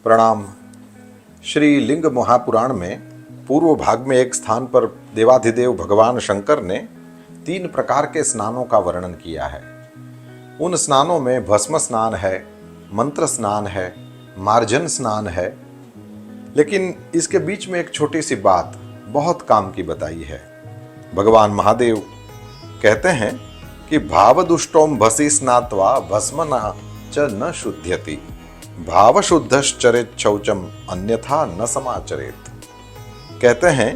प्रणाम। श्री लिंग महापुराण में पूर्व भाग में एक स्थान पर देवाधिदेव भगवान शंकर ने 3 प्रकार के स्नानों का वर्णन किया है। उन स्नानों में भस्म स्नान है, मंत्र स्नान है, मार्जन स्नान है। लेकिन इसके बीच में एक छोटी सी बात बहुत काम की बताई है। भगवान महादेव कहते हैं कि भाव दुष्टोम भसी स्नात्वा भस्म न शुध्यति, भाव शुद्धश्चरेत शौचम अन्यथा न समाचरेत। कहते हैं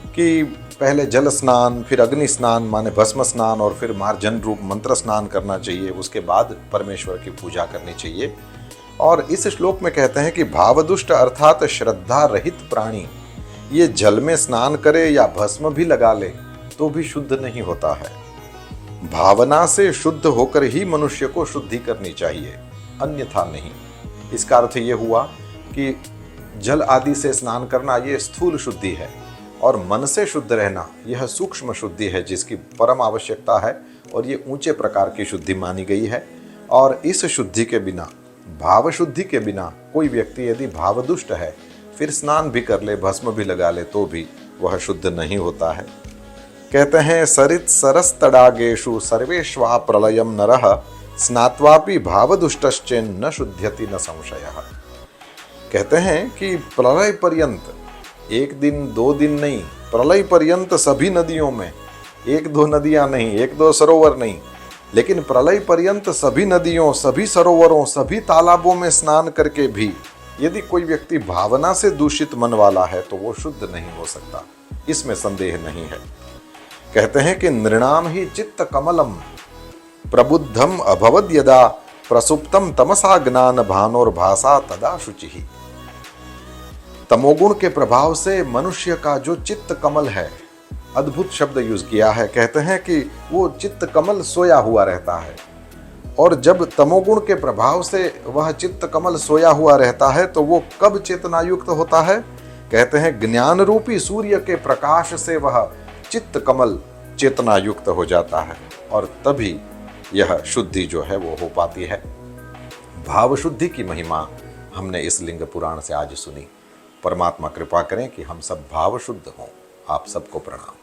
कि पहले जल स्नान, फिर अग्नि स्नान माने भस्म स्नान, और फिर मार्जन रूप मंत्र स्नान करना चाहिए। उसके बाद परमेश्वर की पूजा करनी चाहिए। और इस श्लोक में कहते हैं कि भावदुष्ट अर्थात श्रद्धा रहित प्राणी ये जल में स्नान करे या भस्म भी लगा ले तो भी शुद्ध नहीं होता है। भावना से शुद्ध होकर ही मनुष्य को शुद्धि करनी चाहिए, अन्यथा नहीं। इसका अर्थ ये हुआ कि जल आदि से स्नान करना ये स्थूल शुद्धि है, और मन से शुद्ध रहना यह सूक्ष्म शुद्धि है, जिसकी परम आवश्यकता है, और ये ऊंचे प्रकार की शुद्धि मानी गई है। और इस शुद्धि के बिना, भाव शुद्धि के बिना कोई व्यक्ति यदि भावदुष्ट है, फिर स्नान भी कर ले, भस्म भी लगा ले, तो भी वह शुद्ध नहीं होता है। कहते हैं सरित सरस तडागेषु सर्वेष्वा प्रलयम नरः स्नात्वापि भावदुष्टश्चेन न शुध्यति न संशयः। कहते हैं कि प्रलय पर्यंत, 1 दिन 2 दिन नहीं, प्रलय पर्यंत सभी नदियों में, 1-2 नदियां नहीं, 1-2 सरोवर नहीं, लेकिन प्रलय पर्यंत सभी नदियों, सभी सरोवरों, सभी तालाबों में स्नान करके भी यदि कोई व्यक्ति भावना से दूषित मन वाला है तो वो शुद्ध नहीं हो सकता, इसमें संदेह नहीं है। कहते हैं कि नृणाम ही चित्त कमलम प्रबुद्धम अभवद यदा प्रसुप्तम तमसा ज्ञान भानोर्भासा तदा शुचिहि। तमोगुण के प्रभाव से मनुष्य का जो चित्त कमल है, अद्भुत शब्द यूज किया है। कहते हैं कि वो चित्त कमल सोया हुआ रहता है, और जब तमोगुण के प्रभाव से वह चित्त कमल सोया हुआ रहता है तो वो कब चेतनायुक्त होता है? कहते हैं ज्ञान रूपी सूर्य के प्रकाश से वह चित्त कमल चेतनायुक्त हो जाता है, और तभी यह शुद्धि जो है वो हो पाती है। भाव शुद्धि की महिमा हमने इस लिंग पुराण से आज सुनी। परमात्मा कृपा करें कि हम सब भाव शुद्ध हों। आप सबको प्रणाम।